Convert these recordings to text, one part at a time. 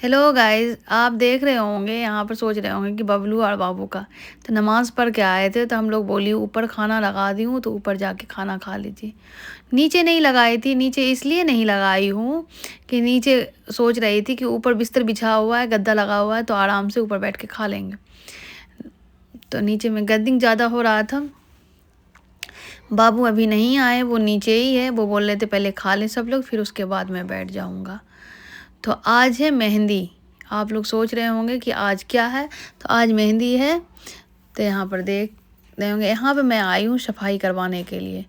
Hello guys, आप देख रहे होंगे यहाँ पर सोच रहे होंगे कि बबलू और बाबू का तो नमाज़ पढ़ के आए थे। तो हम लोग बोली ऊपर खाना लगा दी हूँ तो ऊपर जाके खाना खा लीजिए। नीचे नहीं लगाई थी, नीचे इसलिए नहीं लगाई हूँ कि नीचे सोच रही थी कि ऊपर बिस्तर बिछा हुआ है, गद्दा लगा हुआ है तो आराम से ऊपर बैठ के खा लेंगे। तो नीचे में गद्दिंग ज़्यादा हो रहा था। बाबू अभी नहीं आए, वो नीचे ही है। वो बोल रहे थे पहले खा लें सब लोग, फिर उसके बाद मैं बैठ जाऊँगा। तो आज है मेहंदी। आप लोग सोच रहे होंगे कि आज क्या है, तो आज मेहंदी है। तो यहाँ पर देख रहे होंगे, यहाँ पे मैं आई हूँ सफाई करवाने के लिए।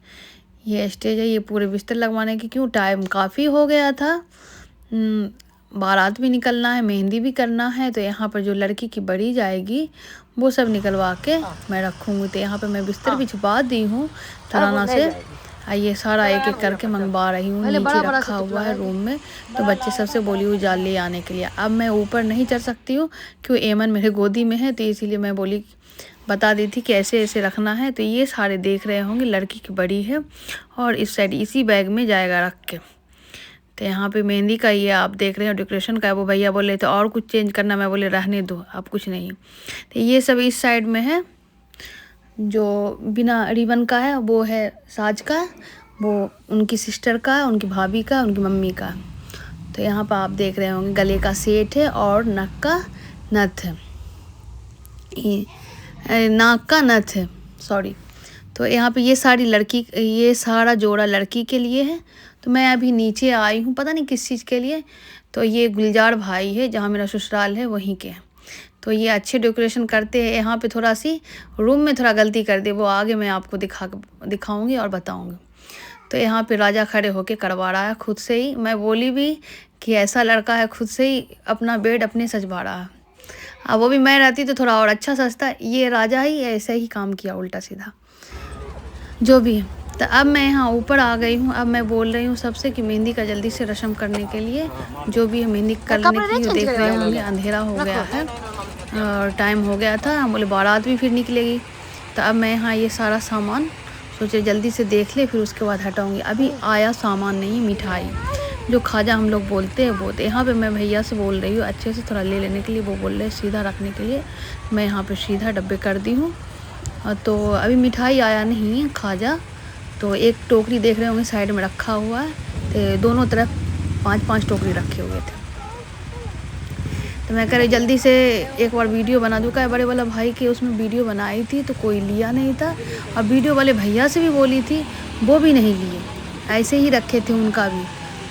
ये स्टेज है, ये पूरे बिस्तर लगवाने की। क्यों, टाइम काफ़ी हो गया था। बारात भी निकलना है, मेहंदी भी करना है। तो यहाँ पर जो लड़की की बड़ी जाएगी वो सब निकलवा के मैं रखूँगी। तो यहाँ पर मैं बिस्तर भी छुपा दी हूँ तराना से। ये सारा एक एक करके मंगवा रही हूँ। नीचे रखा हुआ है रूम में। तो बच्चे सबसे बोली हुई जाल ले आने के लिए। अब मैं ऊपर नहीं चढ़ सकती हूँ क्यों, एमन मेरे गोदी में है। तो इसीलिए मैं बोली, बता दी थी कि ऐसे ऐसे रखना है। तो ये सारे देख रहे होंगे, लड़की की बड़ी है और इस साइड इसी बैग में जाएगा रख के। तो यहाँ पे मेहंदी का ये आप देख रहे हो, डेकोरेशन का है। वो भैया बोले तो और कुछ चेंज करना, मैं बोले रहने दो, अब कुछ नहीं। तो ये सब इस साइड में है। जो बिना रिबन का है वो है साज का, वो उनकी सिस्टर का, उनकी भाभी का, उनकी मम्मी का। तो यहाँ पर आप देख रहे होंगे गले का सेट है और नक का नथ है, नाक का नथ है, सॉरी। तो यहाँ पे ये सारी लड़की, ये सारा जोड़ा लड़की के लिए है। तो मैं अभी नीचे आई हूँ, पता नहीं किस चीज़ के लिए। तो ये गुलजार भाई है, जहाँ मेरा ससुराल है वहीं के। तो ये अच्छे डेकोरेशन करते हैं। यहाँ पे थोड़ा सी रूम में थोड़ा गलती कर दे, वो आगे मैं आपको दिखाऊंगी और बताऊंगी। तो यहाँ पे राजा खड़े होके करवा रहा है खुद से ही। मैं बोली भी कि ऐसा लड़का है, खुद से ही अपना बेड अपने सजवा रहा है। अब वो भी मैं रहती तो थोड़ा और अच्छा सजता। ये राजा ही ऐसा ही काम किया, उल्टा सीधा जो भी है। तो अब मैं यहाँ ऊपर आ गई हूँ। अब मैं बोल रही हूँ सबसे कि मेहंदी का जल्दी से रस्म करने के लिए, जो भी है मेहंदी करने के लिए। देख रहे होंगे अंधेरा हो गया है और टाइम हो गया था। हम बोले बारात भी फिर निकलेगी। तो अब मैं यहाँ ये सारा सामान सोचे जल्दी से देख ले, फिर उसके बाद हटाऊँगी। अभी आया सामान नहीं, मिठाई जो खाजा हम लोग बोलते हैं वो। तो यहाँ पे मैं भैया से बोल रही हूँ अच्छे से थोड़ा ले लेने के लिए। वो बोल रहे सीधा रखने के लिए। मैं यहाँ पे सीधा डब्बे कर दी हूँ। तो अभी मिठाई आया नहीं है, खाजा। तो एक टोकरी देख रहे होंगे साइड में रखा हुआ है। तो दोनों तरफ 5-5 टोकरी रखे हुए थे। तो मैं कह रही जल्दी से एक बार वीडियो बना दूँ। क्या बड़े वाला भाई के उसमें वीडियो बनाई थी तो कोई लिया नहीं था, और वीडियो वाले भैया से भी बोली थी, वो भी नहीं लिए। ऐसे ही रखे थे उनका भी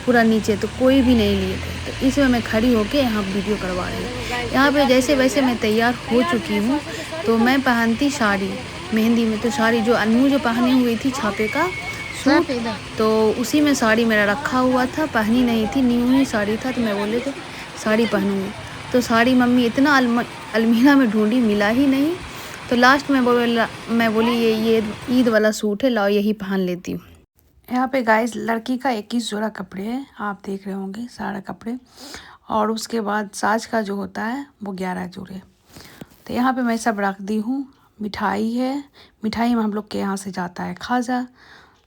पूरा नीचे, तो कोई भी नहीं लिए थे। तो इसमें मैं खड़ी होके यहाँ वीडियो करवा रही हूँ। यहाँ पे जैसे वैसे मैं तैयार हो चुकी हूँ। तो मैं पहनती साड़ी मेहंदी में, तो साड़ी जो अन्नू जो पहनी हुई थी छापे का सूट, तो उसी में साड़ी मेरा रखा हुआ था। पहनी नहीं थी, न्यू ही साड़ी था। तो मैं बोले तो साड़ी पहनूँगी। तो साड़ी मम्मी इतना अलमीरा में ढूंढी, मिला ही नहीं। तो लास्ट में मैं बोली ये ईद वाला सूट है, लाओ यही पहन लेती हूँ। यहाँ पे गाइस लड़की का 21 जोड़ा कपड़े हैं, आप देख रहे होंगे सारा कपड़े। और उसके बाद साज का जो होता है वो 11 जोड़े। तो यहाँ पे मैं सब रख दी हूँ। मिठाई है, मिठाई में हम लोग के यहाँ से जाता है खाजा।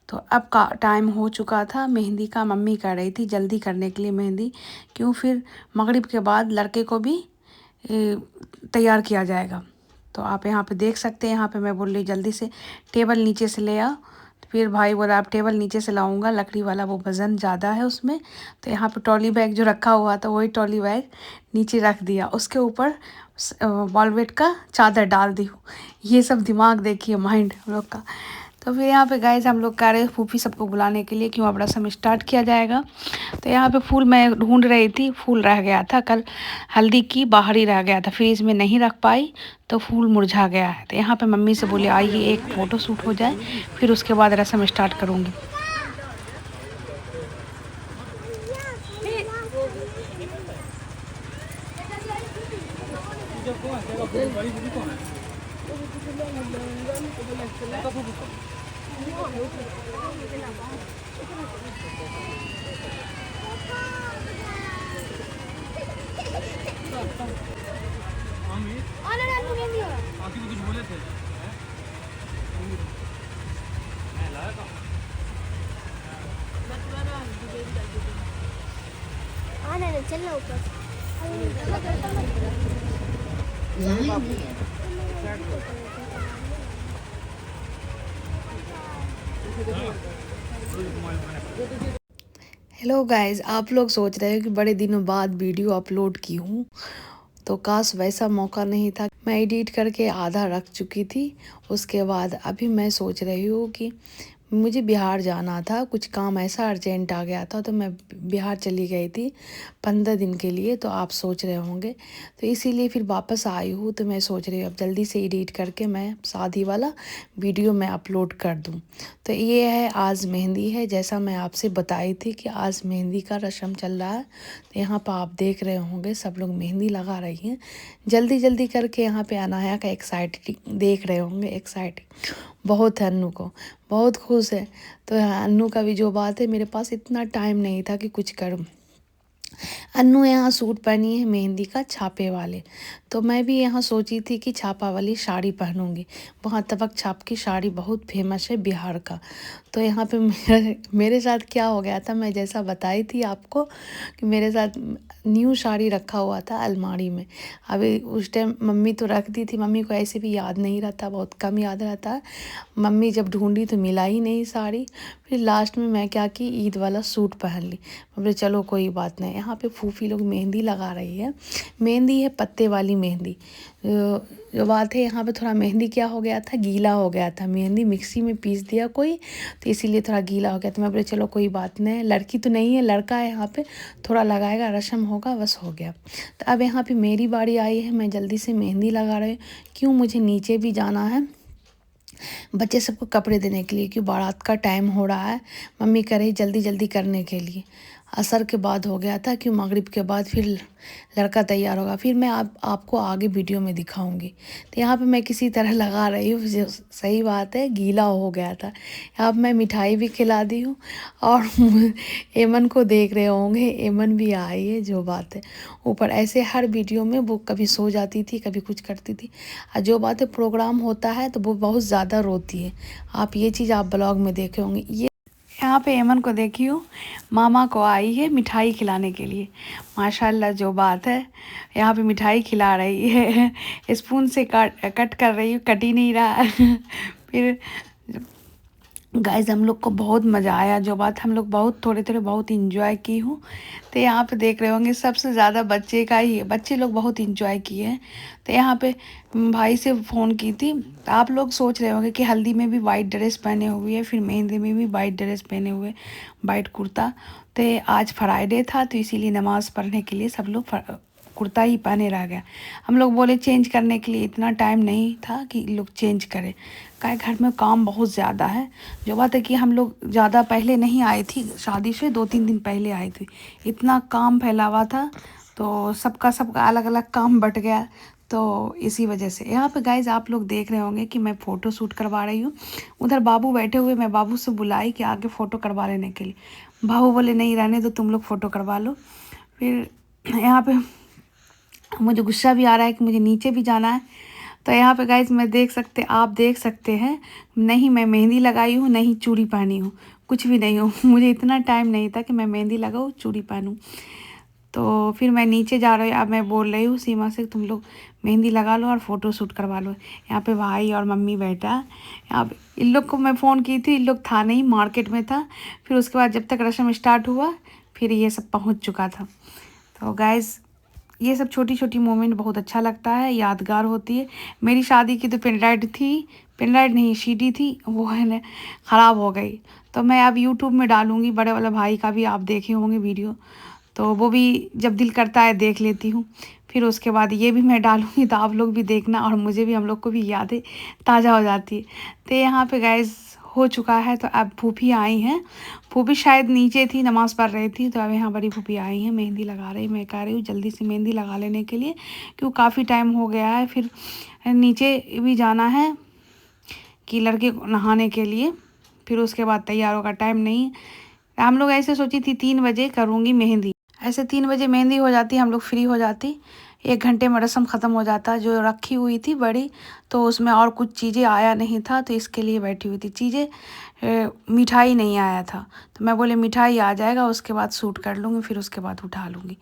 तो अब का टाइम हो चुका था मेहंदी का। मम्मी कह रही थी जल्दी करने के लिए मेहंदी, क्यों फिर मगरिब के बाद लड़के को भी तैयार किया जाएगा। तो आप यहाँ पे देख सकते हैं। यहाँ पे मैं बोल रही जल्दी से टेबल नीचे से ले आओ। तो फिर भाई बोला आप टेबल नीचे से लाऊंगा, लकड़ी वाला वो वज़न ज़्यादा है उसमें। तो यहाँ पे ट्रॉली बैग जो रखा हुआ था वही ट्रॉली बैग नीचे रख दिया, उसके ऊपर वॉलवेट का चादर डाल दी हूँ। ये सब दिमाग देखिए, माइंड हम लोग का। तो फिर यहाँ पे गाइस हम लोग कह रहे फूफी सबको बुलाने के लिए, क्यों अब रस्म स्टार्ट किया जाएगा। तो यहाँ पे फूल मैं ढूंढ रही थी, फूल रह गया था कल हल्दी की, बाहर ही रह गया था, फ्रीज में नहीं रख पाई तो फूल मुरझा गया है। तो यहाँ पे मम्मी से बोले आइए एक फ़ोटो शूट हो जाए, फिर उसके बाद रस्म स्टार्ट करूँगी। चलना ऊपर। हेलो गाइस, आप लोग सोच रहे हो कि बड़े दिनों बाद वीडियो अपलोड की हूँ, तो काश वैसा मौका नहीं था। मैं एडिट करके आधा रख चुकी थी। उसके बाद अभी मैं सोच रही हूँ कि मुझे बिहार जाना था, कुछ काम ऐसा अर्जेंट आ गया था, तो मैं बिहार चली गई थी 15 दिन के लिए। तो आप सोच रहे होंगे, तो इसीलिए फिर वापस आई हूँ। तो मैं सोच रही हूँ अब जल्दी से एडिट करके मैं शादी वाला वीडियो मैं अपलोड कर दूँ। तो ये है, आज मेहंदी है, जैसा मैं आपसे बताई थी कि आज मेहंदी का रस्म चल रहा है। तो यहाँ पर आप देख रहे होंगे सब लोग मेहंदी लगा रही हैं जल्दी जल्दी करके। यहाँ पे अनाया का एक्साइटिंग देख रहे होंगे, एक्साइटिंग बहुत है अन्नू को, बहुत खुश है। तो अन्नू का भी जो बात है, मेरे पास इतना टाइम नहीं था कि कुछ करूँ। अन्नू यहाँ सूट पहनी है मेहंदी का छापे वाले, तो मैं भी यहाँ सोची थी कि छापा वाली साड़ी पहनूंगी। वहाँ तबक छाप की साड़ी बहुत फेमस है बिहार का। तो यहाँ पे मेरे साथ क्या हो गया था, मैं जैसा बताई थी आपको कि मेरे साथ न्यू साड़ी रखा हुआ था अलमारी में। अभी उस टाइम मम्मी तो रखती थी, मम्मी को ऐसे भी याद नहीं रहता, बहुत कम याद रहता है। मम्मी जब ढूंढी तो मिला ही नहीं साड़ी। फिर लास्ट में मैं क्या की, ईद वाला सूट पहन ली। बोले चलो कोई बात नहीं। यहाँ पे फूफी लोग मेहंदी लगा रही है। मेहंदी है पत्ते वाली मेहंदी। जो बात है, यहाँ पे थोड़ा मेहंदी क्या हो गया था, गीला हो गया था। मेहंदी मिक्सी में पीस दिया कोई, तो इसीलिए थोड़ा गीला हो गया। तो मैं बोले चलो कोई बात नहीं, लड़की तो नहीं है, लड़का है यहाँ पे, थोड़ा लगाएगा, रस्म होगा, बस हो गया। तो अब यहाँ पे मेरी बारी आई है, मैं जल्दी से मेहंदी लगा रही हूँ। क्यों, मुझे नीचे भी जाना है बच्चे सबको कपड़े देने के लिए, क्यों बारात का टाइम हो रहा है। मम्मी कह रही जल्दी जल्दी करने के लिए। असर के बाद हो गया था, क्यों मगरिब के बाद फिर लड़का तैयार होगा, फिर मैं आपको आगे वीडियो में दिखाऊंगी। तो यहाँ पे मैं किसी तरह लगा रही हूँ, सही बात है गीला हो गया था। अब मैं मिठाई भी खिला दी हूँ और एमन को देख रहे होंगे, एमन भी आई है। जो बात है ऊपर ऐसे हर वीडियो में वो कभी सो जाती थी, कभी कुछ करती थी। और जो बात है प्रोग्राम होता है तो वो बहुत ज़्यादा रोती है। आप ये चीज़ आप ब्लॉग में देखे होंगे। ये यहाँ पे एमन को देखी हूँ, मामा को आई है मिठाई खिलाने के लिए। माशाल्लाह जो बात है, यहाँ पे मिठाई खिला रही है। स्पून से कट कर रही हूँ, कट ही नहीं रहा है। फिर गाइस हम लोग को बहुत मज़ा आया। जो बात, हम लोग बहुत थोड़े थोड़े बहुत इंजॉय की हूँ। तो यहाँ पे देख रहे होंगे सबसे ज़्यादा बच्चे का ही है, बच्चे लोग बहुत इंजॉय किए हैं। तो यहाँ पे भाई से फ़ोन की थी। तो आप लोग सोच रहे होंगे कि हल्दी में भी वाइट ड्रेस पहने हुए, फिर मेहंदी में भी वाइट ड्रेस पहने हुए, वाइट कुर्ता। तो आज फ्राइडे था, तो इसीलिए नमाज़ पढ़ने के लिए सब लोग कुर्ता ही पहने रह गया। हम लोग बोले चेंज करने के लिए, इतना टाइम नहीं था कि लोग चेंज करें, क्या घर में काम बहुत ज़्यादा है। जो बात है कि हम लोग ज़्यादा पहले नहीं आए थी, शादी से 2-3 दिन पहले आए थे। इतना काम फैला हुआ था, तो सबका सबका अलग अलग काम बट गया। तो इसी वजह से यहाँ पे गाइज आप लोग देख रहे होंगे कि मैं फ़ोटो शूट करवा रही हूँ। उधर बाबू बैठे हुए, मैं बाबू से बुलाई कि आगे फ़ोटो करवा लेने के लिए। बाबू बोले नहीं रहने दो, तुम लोग फ़ोटो करवा लो। फिर यहाँ पे मुझे गुस्सा भी आ रहा है कि मुझे नीचे भी जाना है। तो यहाँ पे गाइज आप देख सकते हैं, नहीं मैं मेहंदी लगाई हूँ, नहीं चूड़ी पहनी हूँ, कुछ भी नहीं हूँ। मुझे इतना टाइम नहीं था कि मैं मेहंदी लगाऊँ, चूड़ी पहनूँ। तो फिर मैं नीचे जा रही हूँ। अब मैं बोल रही हूँ सीमा से, तुम लोग मेहंदी लगा लो और फ़ोटो शूट करवा लो। यहाँ पे भाई और मम्मी बैठा है। यहाँ पे इन लोग को मैं फ़ोन की थी, इन लोग था नहीं, मार्केट में था। फिर उसके बाद जब तक रस्म स्टार्ट हुआ, फिर ये सब पहुँच चुका था। तो गाइज़ ये सब छोटी छोटी मोमेंट बहुत अच्छा लगता है, यादगार होती है। मेरी शादी की तो पेन ड्राइव थी, पेन ड्राइव नहीं सीडी थी, वो है ना ख़राब हो गई। तो मैं अब यूट्यूब में डालूँगी, बड़े वाले भाई का भी आप देखे होंगे वीडियो, तो वो भी जब दिल करता है देख लेती हूँ। फिर उसके बाद ये भी मैं डालूँगी, तो आप लोग भी देखना, और मुझे भी, हम लोग को भी यादें ताज़ा हो जाती है। तो यहाँ पे गैस हो चुका है। तो अब फूफी आई हैं, फूफी शायद नीचे थी, नमाज़ पढ़ रही थी। तो अब यहाँ बड़ी फूफी आई हैं, मेहंदी लगा रही। मैं कह रही हूँ जल्दी से मेहंदी लगा लेने के लिए, क्योंकि काफ़ी टाइम हो गया है। फिर नीचे भी जाना है कि लड़के को नहाने के लिए, फिर उसके बाद तैयार होगा, टाइम नहीं। हम लोग ऐसे सोची थी 3 बजे करूँगी मेहंदी, ऐसे 3 बजे मेहंदी हो जाती, हम लोग फ्री हो जाती, 1 घंटे में रस्म ख़त्म हो जाता। जो रखी हुई थी बड़ी, तो उसमें और कुछ चीज़ें आया नहीं था, तो इसके लिए बैठी हुई थी। मिठाई नहीं आया था, तो मैं बोले मिठाई आ जाएगा, उसके बाद शूट कर लूँगी, फिर उसके बाद उठा लूँगी।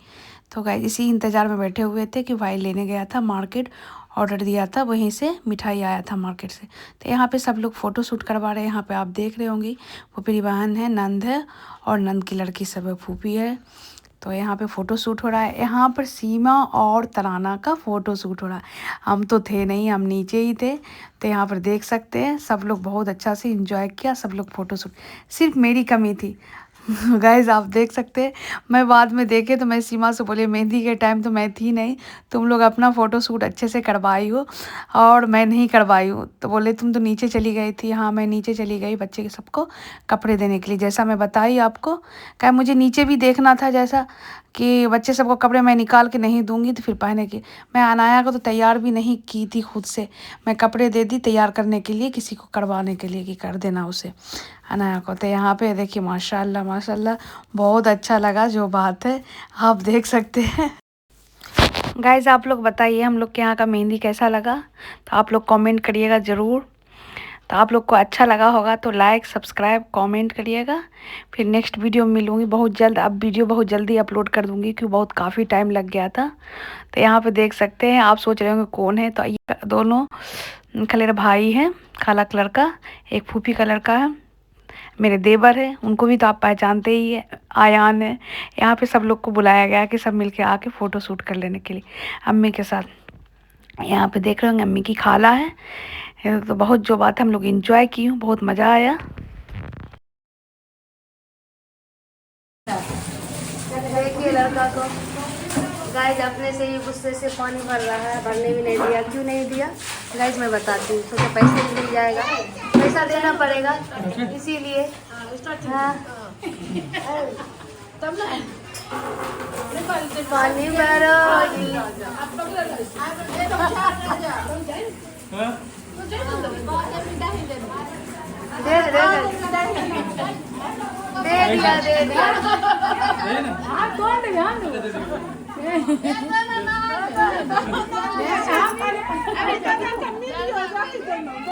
तो गाइस इसी इंतज़ार में बैठे हुए थे कि भाई लेने गया था मार्केट, ऑर्डर दिया था, वहीं से मिठाई आया था मार्केट से। तो यहाँ पे सब लोग फ़ोटो शूट करवा रहे हैं। यहाँ पे आप देख रहे होंगे वो मेरी बहन है, नंद है और नंद की लड़की सब है, फूफी है। तो यहाँ पे फ़ोटो शूट हो रहा है। यहाँ पर सीमा और तराना का फ़ोटो शूट हो रहा है। हम तो थे नहीं, हम नीचे ही थे। तो यहाँ पर देख सकते हैं सब लोग बहुत अच्छा से एंजॉय किया, सब लोग फ़ोटो शूट। सिर्फ मेरी कमी थी गाइज, आप देख सकते हैं। मैं बाद में देखे तो मैं सीमा से बोले मेहंदी के टाइम तो मैं थी नहीं, तुम लोग अपना फ़ोटो शूट अच्छे से करवाई हो और मैं नहीं करवाई हूँ। तो बोले तुम तो नीचे चली गई थी। हाँ, मैं नीचे चली गई बच्चे के सबको कपड़े देने के लिए, जैसा मैं बताई आपको। क्या मुझे नीचे भी देखना था, जैसा कि बच्चे सबको कपड़े मैं निकाल के नहीं दूंगी तो फिर पहने के। मैं अनाया को तो तैयार भी नहीं की थी खुद से, मैं कपड़े दे दी तैयार करने के लिए, किसी को करवाने के लिए कि कर देना उसे, अनाया को। तो यहाँ पे देखिए माशाल्लाह माशाल्लाह बहुत अच्छा लगा, जो बात है आप देख सकते हैं। गाइज आप लोग बताइए हम लोग के यहाँ का मेहंदी कैसा लगा, तो आप लोग कमेंट करिएगा ज़रूर। तो आप लोग को अच्छा लगा होगा तो लाइक सब्सक्राइब कमेंट करिएगा। फिर नेक्स्ट वीडियो में मिलूँगी बहुत जल्द। अब वीडियो बहुत जल्दी अपलोड कर दूँगी क्योंकि बहुत काफ़ी टाइम लग गया था। तो यहाँ पे देख सकते हैं, आप सोच रहे होंगे कौन है, तो ये दोनों खलेर भाई हैं, खाला कलर का, एक फूफी कलर का है, मेरे देवर है, उनको भी तो आप पहचानते ही है, आयान है। यहाँ पे सब लोग को बुलाया गया कि सब मिलके आके फ़ोटो शूट कर लेने के लिए अम्मी के साथ। यहाँ पे देख रहे होंगे अम्मी की खाला है। तो बहुत जो बात है हम लोग एंजॉय की हूँ, बहुत मज़ा आया। देखिए लड़का को गाइज अपने से ही गुस्से से पानी भर रहा है, भरने भी नहीं दिया। क्यों नहीं दिया गाइज मैं बताती हूँ। सोचा पैसे भी मिल जाएगा, पैसा देना पड़ेगा इसीलिए। हाँ पानी भरो दे दिया।